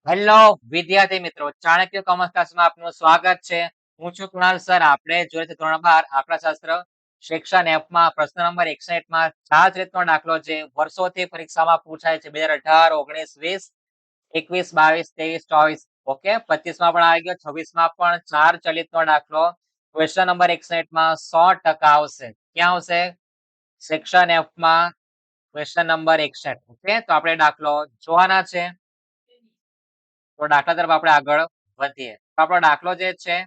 Hello વિદ્યાર્થી મિત્રો, Chanakya commerce ક્લાસમાં આપનું સ્વાગત છે. હું છું કુણાલ સર. આપણે જોઈએ છે ધોરણ 12 આંકડાશાસ્ત્ર સેક્શન F માં પ્રશ્ન નંબર 61 માં ચાર્જ રીતનો દાખલો છે. વર્ષોથી પરીક્ષામાં પૂછાય છે 2018, 19, 20, 21, 22, 23, 24. ઓકે, 25 માં પણ આવી ગયો, 26 માં પણ ચાર ચલિતનો દાખલો ક્વેશ્ચન નંબર 61 માં 100% આવશે. ક્યાં આવશે? સેક્શન F માં ક્વેશ્ચન નંબર 61. ઓકે, તો આપણે દાખલો જોવાના છે. તો દાખલા તરફ આપણે આગળ વધીએ. તો આપણો દાખલો જે છે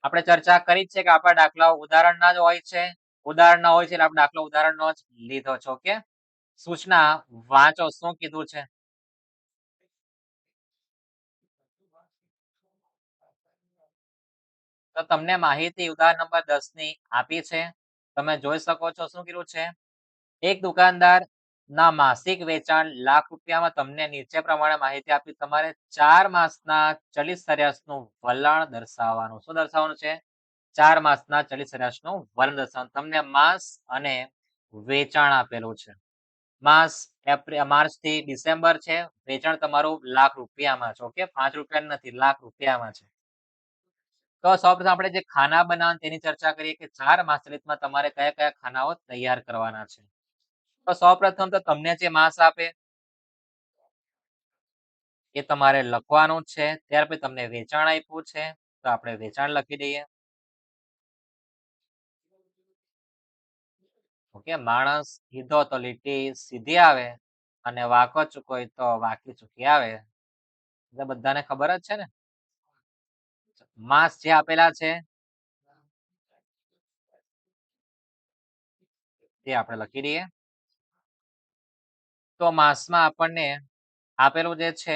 આપણે ચર્ચા કરી જ છે કે આપણા દાખલા ઉદાહરણના જ હોય છે. ઉદાહરણ ના હોય છે એટલે આપણે દાખલો ઉદાહરણનો જ લીધો છે. ઓકે, સૂચના વાંચો, શું કીધું છે. તો તમને માહિતી ઉદાહરણ નંબર 10 ની આપી છે. તમે જોઈ શકો છો શું કીધું છે. એક દુકાનદાર ના માસિક વેચાણ ₹1,00,000 તમને નીચે પ્રમાણે માહિતી આપી. તમારે 4 માસના ચલિત સરેરાશનું વલણ દર્શાવવાનું. શું દર્શાવવાનું છે? 4 માસના ચલિત સરેરાશનું વલણ દર્શાવવાનું. તમને માસ અને વેચાણ આપેલું છે. માસ માર્ચ થી ડિસેમ્બર છે. વેચાણ તમારું ₹1,00,000 છે. ઓકે, ₹5 નથી, ₹1,00,000 છે. તો સૌપ્રથમ આપણે જે ખાના બનાવવાની તેની ચર્ચા કરીએ કે 4 માસ ચલિતમાં તમારે કયા કયા ખાનાઓ તૈયાર કરવાના છે. તો સૌપ્રથમ તો તમને જે માસ આપે એ તમારે લખવાનું છે. ત્યાર પછી તમને વેચાણ આપ્યું છે તો આપણે વેચાણ લખી દઈએ. ઓકે, માણસ સીધો તો લીટી સીધી આવે અને વાંકો ચૂકો હોય તો વાંકી ચૂકી આવે. એટલે બધાને ખબર જ છે ને. માસ જે આપેલા છે તે આપણે લખી દઈએ. તો માસમાં આપણને આપેલું જે છે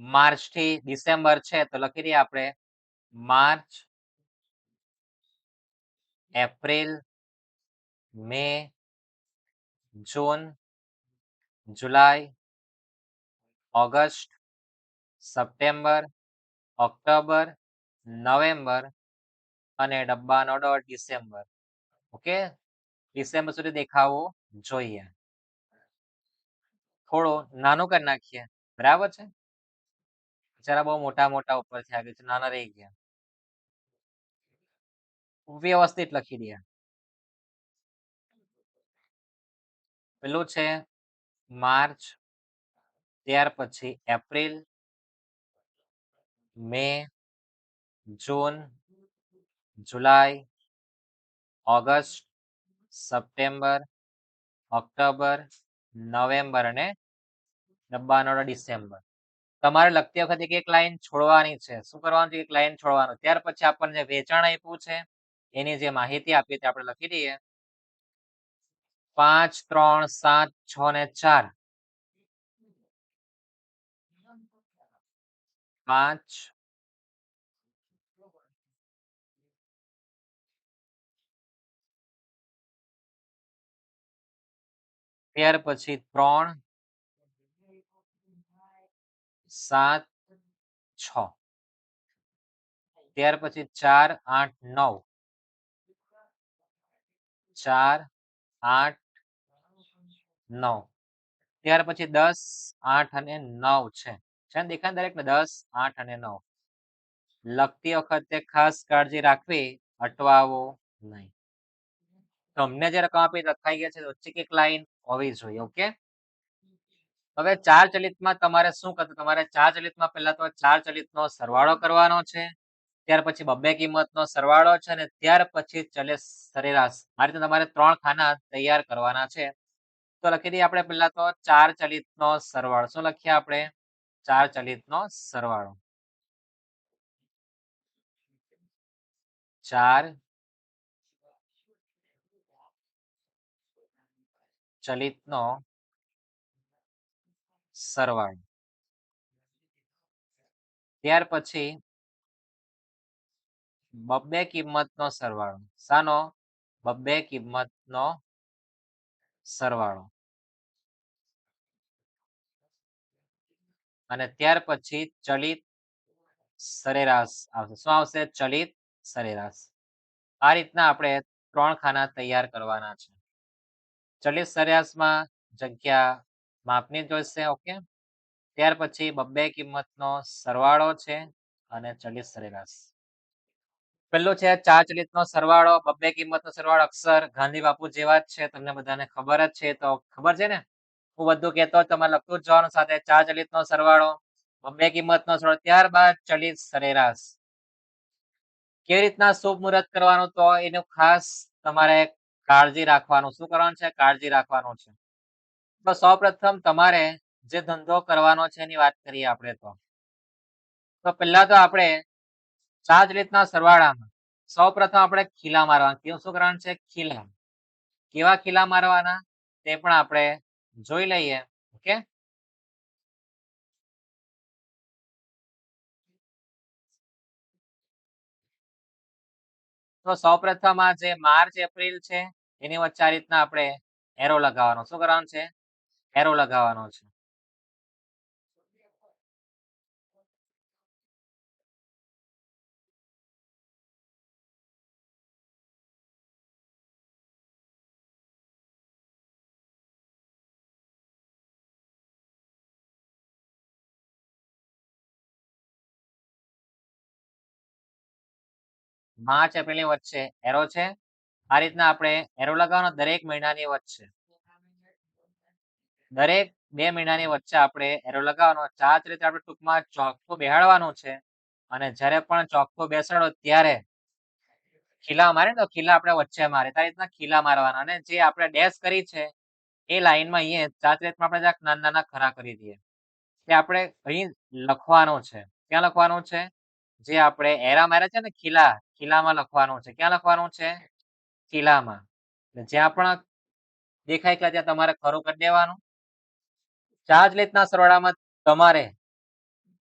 માર્ચ થી ડિસેમ્બર છે તો લખી દઈએ આપણે માર્ચ, એપ્રિલ, મે, જૂન, જુલાઈ, ઓગસ્ટ, સપ્ટેમ્બર, ઓક્ટોબર, નવેમ્બર અને ડબ્બાનો ડોટ ડિસેમ્બર. ઓકે, ડિસેમ્બર સુધી દેખાવું જોઈએ. થોડું નાનું કરી નાખીએ, બરાબર છે. જરા બહુ મોટા મોટા ઉપરથી આવી છે, નાના રહી ગયા. વ્યવસ્થિત લખી દઈએ. પેલું છે માર્ચ, ત્યાર પછી એપ્રિલ, મે, જૂન, જુલાઈ, ઓગસ્ટ, સપ્ટેમ્બર, ઓક્ટોબર, નવેમ્બર અને ડબ્બાનો ડિસેમ્બર. તમારે લખતી વખતે એક લાઈન છોડવાની છે. શું કરવાનું છે? એક લાઈન છોડવાનું. ત્યાર પછી આપણને વેચાણ આપ્યું છે એની જે માહિતી આપી તે આપણે લખી દઈએ. 5, 3, 7, 6 ને 4. 5, ત્યાર પછી 3, 7, 6. ત્યાર પછી 4, 8, 9. 4, 8, 9. ત્યાર પછી 10, 8 અને 9 છે. છે ને, દેખાય દરેકને 10, 8 અને 9. લખતી વખતે ખાસ કાળજી રાખવી, અટવાવો નહીં. તમને જે રકમ આપી લખાઈ ગયા છે વચ્ચે એક લાઈન હોવી જોઈએ. ઓકે, હવે ચાર ચલિતમાં તમારે શું કરવું? તમારે ચાર ચલિતમાં પહેલા તો ચાર ચલિતનો સરવાળો કરવાનો છે. ત્યાર પછી બબ્બે કિંમતનો સરવાળો છે અને ત્યાર પછી ચલિત સરેરાશ. આ રીતે તમારે 3 ખાના તૈયાર કરવાના છે. તો લખી દઈએ આપણે પહેલા તો ચાર ચલિતનો સરવાળો. શું લખીએ આપણે? ચાર ચલિતનો સરવાળો. 4 ચલિતનો સરવાળો. ત્યાર પછી બબ્બે કિંમતનો સરવાળો. શાનો? બબ્બે કિંમતનો સરવાળો. અને ત્યાર પછી ચલિત સરેરાશ આવશે. શું આવશે? ચલિત સરેરાશ. આ રીતના આપણે 3 ખાના તૈયાર કરવાના છે. ચલિત સરેરાશમાં જગ્યા માપની જોઈશે. ઓકે, ત્યાર પછી બબ્બે કિંમતનો સરવાળો છે અને ચલિત સરેરાશ. પેલું છે ચાર ચલિતનો સરવાળો, બબ્બે કિંમતનો સરવાળો અક્ષર ગાંધી બાપુ જેવા જ છે, તમને બધાને ખબર જ છે, તો ખબર છે ને? હું બધું કહેતો જ તમારે લખતું જ જવાનું સાથે ચાર ચલિતનો સરવાળો, બબ્બે કિંમતનો સરવાળો, ત્યારબાદ ચલિત સરેરાશ. કેવી રીતના શુભ મુહૂર્ત કરવાનું, તો એનું ખાસ તમારે કાળજી રાખવાનું. શું કરવાનું છે? કાળજી રાખવાનું છે. તો સૌપ્રથમ તમારે જે ધંધો કરવાનો છે એની વાત કરીએ આપણે તો. તો પહેલા તો આપણે ચાર ચલિતના સરવાળામાં સૌપ્રથમ આપણે ખીલા મારવાના. કેવું શું કરવાનું છે? ખીલા. કેવા ખીલા મારવાના તે પણ આપણે જોઈ લઈએ. ઓકે. તો સૌપ્રથમ આ જે માર્ચ એપ્રિલ છે એની વચ્ચે આ રીતના આપણે એરો લગાવવાનો. શું કરવાનું છે? એરો લગાવવાનો છે. માર્ચ એપ્રિલની વચ્ચે એરો છે. આ રીતના આપણે એરો લગાવવાનો દરેક મહિનાની વચ્ચે. દરેક 2 મહિનાની વચ્ચે આપણે એરો લગાવવાનો. ચાર રીતે આપણે ટૂંકમાં ચોકઠું બેહાડવાનું છે અને જ્યારે પણ ચોકઠું બેસાડો ત્યારે ખીલા મારે ને, તો ખીલા આપણે વચ્ચે મારે. આ રીતના ખીલા મારવાના અને જે આપણે ડેશ કરી છે એ લાઈનમાં અહીંયા ચાર ત્રિકમાં આપણે જરાક નાના-નાના ખરા કરી દઈએ. તે આપણે અહીં લખવાનું છે. ક્યાં લખવાનું છે? જે આપણે એરા માર્યા છે ને ખીલા, ખીલામાં લખવાનું છે. ક્યાં લખવાનું છે? ખીલામાં. એટલે જ્યાં પણ દેખાય કે ત્યાં તમારે ખરું કરી દેવાનું. ચાર રીતના સરવાળામાં તમારે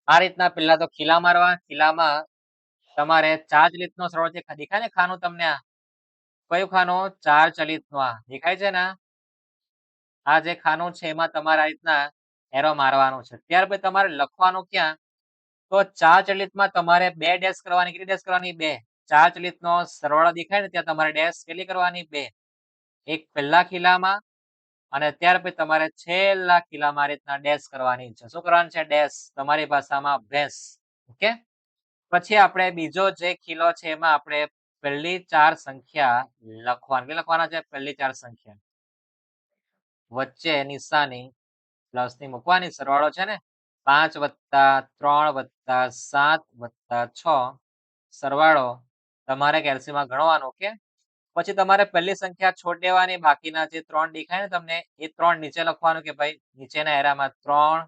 આ રીતના પહેલા તો ખીલા મારવા. ખીલામાં તમારે ચાર ચલિતનો સરવાળો જે દેખાય ને ખાનું તમને આ, કયું ખાનું? ચાર ચલિતનું આ. દેખાય છે ને? આ જે ખાનું છે એમાં તમારે આ રીતના એરો મારવાનો છે. ત્યાર પછી તમારે લખવાનું ક્યાં? તો ચાર ચલિતમાં તમારે 2 ડેશ કરવાની. કેટલી ડેશ કરવાની? 2. ચાર ચલિતનો સરવાળો દેખાય ને ત્યાં તમારે ડેશ કેટલી કરવાની? 2. એક પહેલા ખીલામાં અને ત્યાર પછી તમારે છેલ્લા ખીલામાં આ રીતના ડેશ કરવાની છે. શું કરવાનું છે? ડેશ. તમારી ભાષામાં ભેંસ. ઓકે. પછી આપણે બીજો જે ખીલો છે એમાં આપણે પહેલી 4 સંખ્યા લખવાની. કેટલી લખવાના છે? પહેલી 4 સંખ્યા. વચ્ચે નિશાની પ્લસની મૂકવાની. સરવાળો છે ને 5 + 3 + 7 + 6 સરવાળો તમારે કેલ્સીમાં ગણવાનો. ઓકે. પછી તમારે પહેલી સંખ્યા છોડ દેવાની. બાકીના જે 3 દેખાય ને તમને એ 3 નીચે લખવાનું કે ભાઈ નીચેના એરામાં 3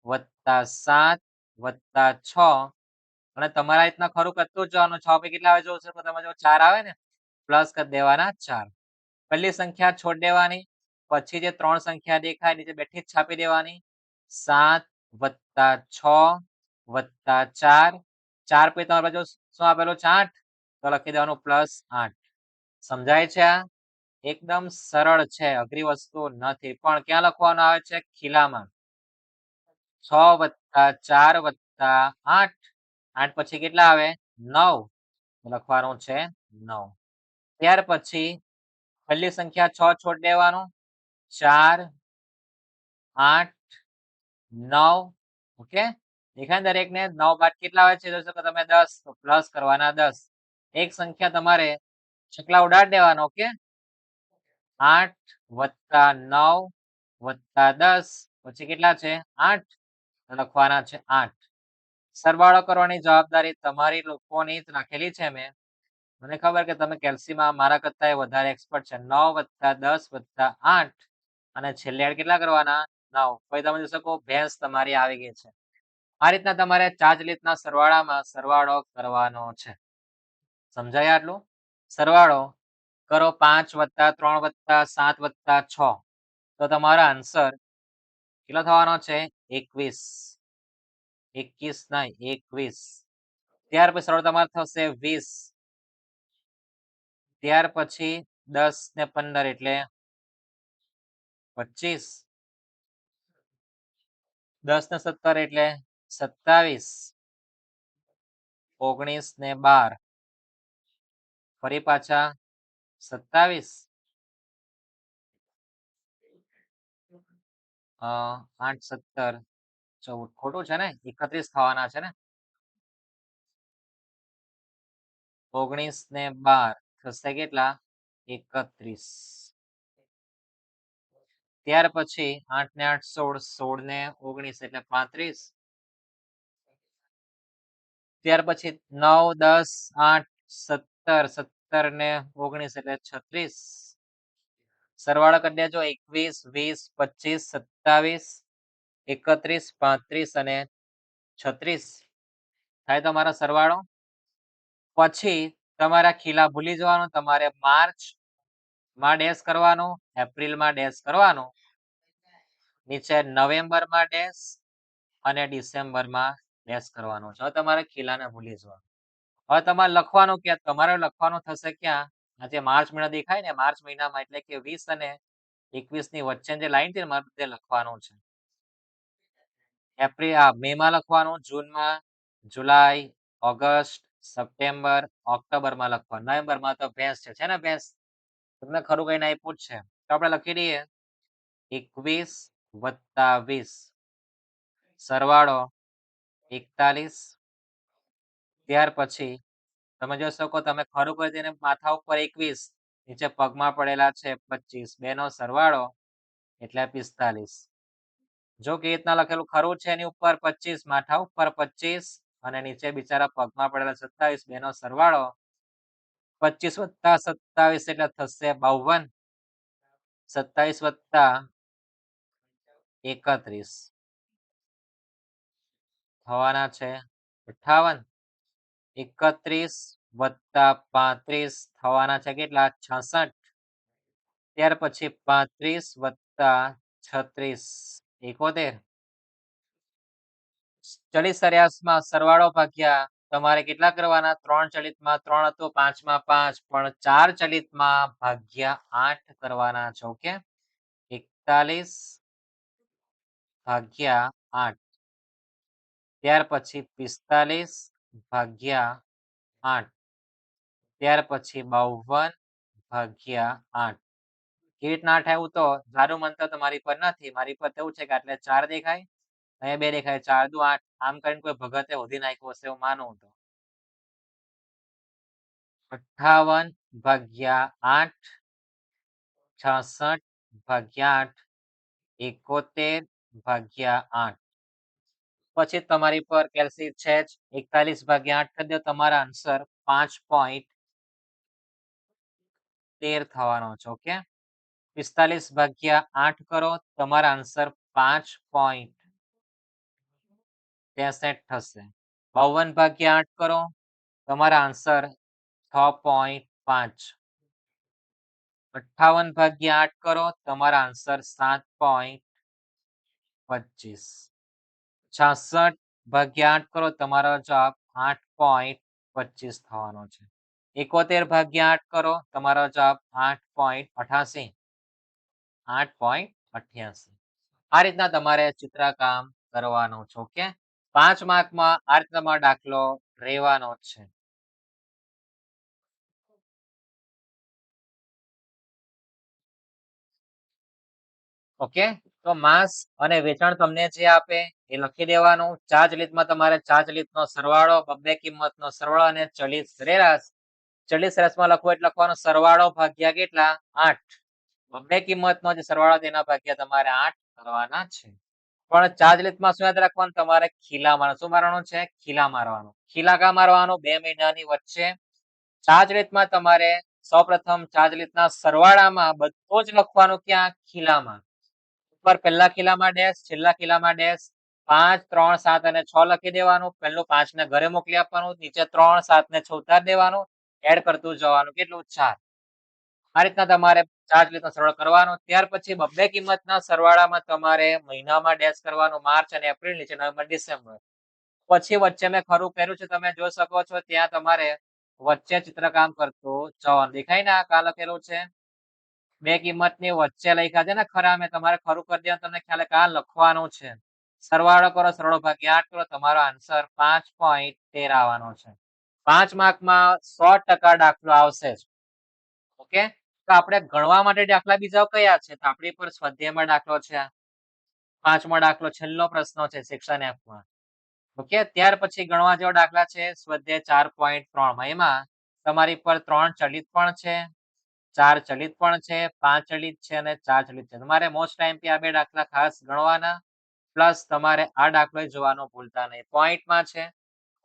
+ 7 + 6 અને તમારે આ રીતના ખરું કરતું જ જવાનું. 6 પછી કેટલા આવે જોશો તો તમે જો 4 આવે ને પ્લસ કરી દેવાના 4. પહેલી સંખ્યા છોડ દેવાની. પછી જે 3 સંખ્યા દેખાય નીચે બેઠી જ છાપી દેવાની. 7 + 6 + 4. 4 પછી તમારી બાજુ શું આપેલું છે? 8. તો લખી દેવાનું +8. સમજાય છે આ? એકદમ સરળ છે, અઘરી વસ્તુ નથી. પણ ક્યાં લખવાનું આવે છે? ખીલામાં. 6 + 4 + 8. 8 પછી કેટલા આવે? 9. લખવાનું છે 9. ત્યાર પછી પહેલી સંખ્યા 6 છોડ દેવાનું. 4 8 9. ઓકે. દેખાય ને દરેકને? 9 બાદ કેટલા આવે છે? જોઈ શકો તમે 10. તો પ્લસ કરવાના 10. એક સંખ્યા તમારે છકલા ઉડાડી દેવાનો. ઓકે. 8 + 9 + 10 પછી કેટલા છે? 8. લખવાના છે 8. સરવાળો કરવાની જવાબદારી તમારી લોકોની જ રાખેલી છે મેં. મને ખબર કે તમે કેલ્સીમાં મારા કરતા વધારે એક્સપર્ટ છે. 9 + 10 + 8 અને છેલ્લે એડ કેટલા કરવાના? 9. પછી તમે જોઈ શકો ભેંસ તમારી આવી ગઈ છે. આ રીતના તમારે ચાર ચલિતના સરવાળામાં સરવાળો કરવાનો છે. સમજાય આટલું? સરવાળો કરો 5 + 3 + 7 + 6 તો તમારો આન્સર કેટલો થવાનો છે? 21. 21 નહીં 21. ત્યાર પછી સરવાળો તમારો થશે 20. ત્યાર પછી 10 ને 15 એટલે 25. 10 ને 17 એટલે 27. 19 ને 12 ફરી પાછા 27. 8 17 14 ખોટું છે ને? 31 થવાના છે ને? 19 ને 12 થશે કેટલા? 31. ત્યાર પછી 8 ને 8 16, 16 ને 19 એટલે 35. ત્યાર પછી 9, 10, 8, 17, 17 ને 19 એટલે 36. સરવાળો કરી દેજો 21, 20, 25, 27, 31, 35 અને 36 થાય તમારો સરવાળો. પછી તમારા ખીલા ભૂલી જવાનું. તમારે માર્ચમાં ડેશ કરવાનો, એપ્રિલમાં ડેશ કરવાનો, નીચે નવેમ્બરમાં ડેશ અને ડિસેમ્બરમાં ડેશ કરવાનો છે. હવે તમારે ખીલાને ભૂલી જવાનું. હવે તમારે લખવાનું ક્યાં? તમારે લખવાનું થશે ક્યાં? આ જે માર્ચ મહિનો દેખાય ને, માર્ચ મહિનામાં એટલે કે 20 અને 21 ની વચ્ચે જે લાઈન છે મારે તે લખવાનું છે. મેમાં લખવાનું, જૂનમાં, જુલાઈ, ઓગસ્ટ, સપ્ટેમ્બર, ઓક્ટોબરમાં લખવાનું. નવેમ્બરમાં તો ભેંસ છે ને ભેંસ? તમને ખરું કઈને આપ્યું જ છે. તો આપણે લખી દઈએ 21 + 20 સરવાળો 41. ત્યાર પછી તમે જોઈ શકો, તમે ખરું કરી તેને માથા ઉપર 21, નીચે પગમાં પડેલા છે 25, બેનો સરવાળો એટલે 45. જો કે રીતના લખેલું ખરું છે, એની ઉપર 25, માથા ઉપર 25 અને નીચે બિચારા પગમાં પડેલા 27, બેનો સરવાળો 25 + 27 એટલે થશે 52. 27 + 31 થવાના છે 58. 31 + 35 થવાના છે કેટલા? 66. ત્યાર પછી 35 + 36 71. ચલિત સરેરાશમાં સરવાળો ભાગ્યા તમારે કેટલા કરવાના? 3 ચલિતમાં 3 હતું, 5માં 5, પણ 4 ચલિતમાં ભાગ્યા 8 કરવાના છે. ઓકે, 41 ભાગ્યા 8. ત્યાર પછી 45 ભાગ્યા 8. ત્યાર પછી 52 ભાગ્યા 8. કેવી રીતના 8 આવ્યું? તો જાડું મંતર તમારી પર નથી, મારી પર એવું છે કે આટલે 4 દેખાય, અહીંયા 2 દેખાય, 4 દુ 8. આમ કરીને કોઈ ભગતે શોધી નાખ્યું હશે એવું માનું તો. 58 ભાગ્યા 8, 66 ભાગ્યા 8, 71 ભાગ્યા 8. પછી તમારી પર કેલ્સી છે જ. 41 ભાગ્યા 8 કરી દો, તમારા આન્સર 5.13 થવાનો છે. ઓકે, 45 ભાગ્યા 8 કરો, તમારા આન્સર 5.63 થશે. 52 ભાગ્યા 8 કરો, તમારા આન્સર 6.5. 58 ભાગ્યા 8 કરો, તમારા આન્સર 7.25. 66 ભાગ્યા 8 કરો, તમારો જવાબ 8.25 થવાનો છે. 71 ભાગ્યા 8 કરો, તમારો જવાબ 8.88. 8.88. આ રીતના તમારે ચિત્રકામ કરવાનું છે. ઓકે, 5 માર્કમાં આ રીતના તમારો દાખલો રહેવાનો છે. ઓકે, તો માસ અને વેચાણ તમને જે આપે એ લખી દેવાનું. 4 ચલિતમાં તમારે 4 ચલિતનો સરવાળો, બબ્બે કિંમતનો સરવાળો અને ચલિત સરેરાશ. ચલિત સરેરાશમાં લખવું એટલે લખવાનો સરવાળો ભાગ્યા કેટલા? 8. બબ્બે કિંમતનો જે સરવાળો તેના ભાગ્યા તમારે 8 કરવાના છે. પણ 4 ચલિતમાં શું યાદ રાખવાનું? તમારે ખીલા મારવાનું. શું મારવાનું છે? ખીલા મારવાનું. ખીલા કા મારવાનું? 2 મહિનાની વચ્ચે. 4 ચલિતમાં તમારે સૌપ્રથમ 4 ચલિતના સરવાળામાં બધું જ લખવાનું ક્યાં? ખીલામાં. ઉપર પહેલા ખીલામાં ડેશ, છેલ્લા ખીલામાં ડેશ. 5, 3, 7 અને 6 લખી દેવાનું. પહેલું 5 ને ઘરે મોકલી આપવાનું, નીચે 3, 7 ને 6 ઉતારી દેવાનું, એડ કરતું જવાનું. કેટલું? 4. આ રીતના તમારે 4 ચલિતનો સરવાળો કરવાનો. ત્યાર પછી બબ્બે કિંમતના સરવાળામાં તમારે મહિનામાં ડેશ કરવાનું, માર્ચ અને એપ્રિલ, નીચે નવેમ્બર, ડિસેમ્બર. પછી વચ્ચે મેં ખરું કર્યું છે, તમે જોઈ શકો છો. ત્યાં તમારે વચ્ચે ચિત્રકામ કરતું જવાનું. દેખાય ને આ કા લખેલું છે? બે કિંમતની વચ્ચે લખ્યા છે ને ખરા, મેં તમારે ખરું કરી દેવાનું, તમને ખ્યાલ કા લખવાનું છે. સરવાળો કરો, સરવાળો ભાગ્યા 8 કરો, તમારો આન્સર 5.13 આવવાનો છે. 5 માર્કમાં 100% દાખલો આવશે જ. ઓકે, તો આપણે ગણવા માટે દાખલા બીજા કયા છે? તો આપણી પર સ્વાધ્યાયમાં દાખલો છે. 5મો દાખલો છેલ્લો પ્રશ્ન છે સેક્શન Fમાં. ઓકે. ત્યાર પછી ગણવા જેવા દાખલા છે સ્વાધ્યાય 4.3 માં. એમાં તમારી પર 3 ચલિત પણ છે, 4 ચલિત પણ છે, 5 ચલિત છે અને 4 ચલિત છે. તમારે મોસ્ટ ટાઈમથી આ 2 દાખલા ખાસ ગણવાના. પ્લસ તમારે આ દાખલોય જોવાનો ભૂલતા નહીં. પોઈન્ટમાં છે.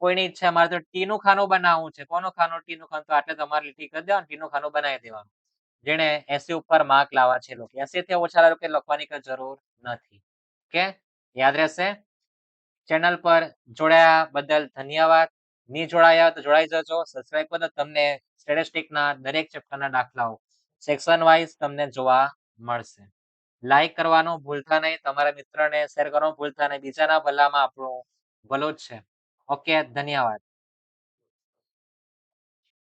કોઈની ઈચ્છા મારે તો ટીનું ખાનું બનાવવું છે. કોનું ખાનું? ટીનું ખાનું. તો આટલે તમારે લીટી કરી દેવાની, ટીનું ખાનું બનાવી દેવાનું. જેણે 80 ઉપર માર્ક લાવવા છે એ લોકો. 80 થી ઓછા લોકો લખવાની કઈ જરૂર નથી. ઓકે? યાદ રહેશે? ચેનલ પર જોડાયા બદલ ધન્યવાદ. ની જોડાયા તો જોડાઈ જજો. સબસ્ક્રાઇબ કરો તો તમને સ્ટેટિસ્ટિકના દરેક ચેપ્ટરના દાખલાઓ સેક્શન વાઇઝ તમને જોવા મળશે. લાઈક કરવાનું ભૂલતા નહીં. તમારા મિત્રને શેર કરવાનું ભૂલતા નહીં. બીજાના ભલામાં આપણું ભલું જ છે. ઓકે, ધન્યવાદ.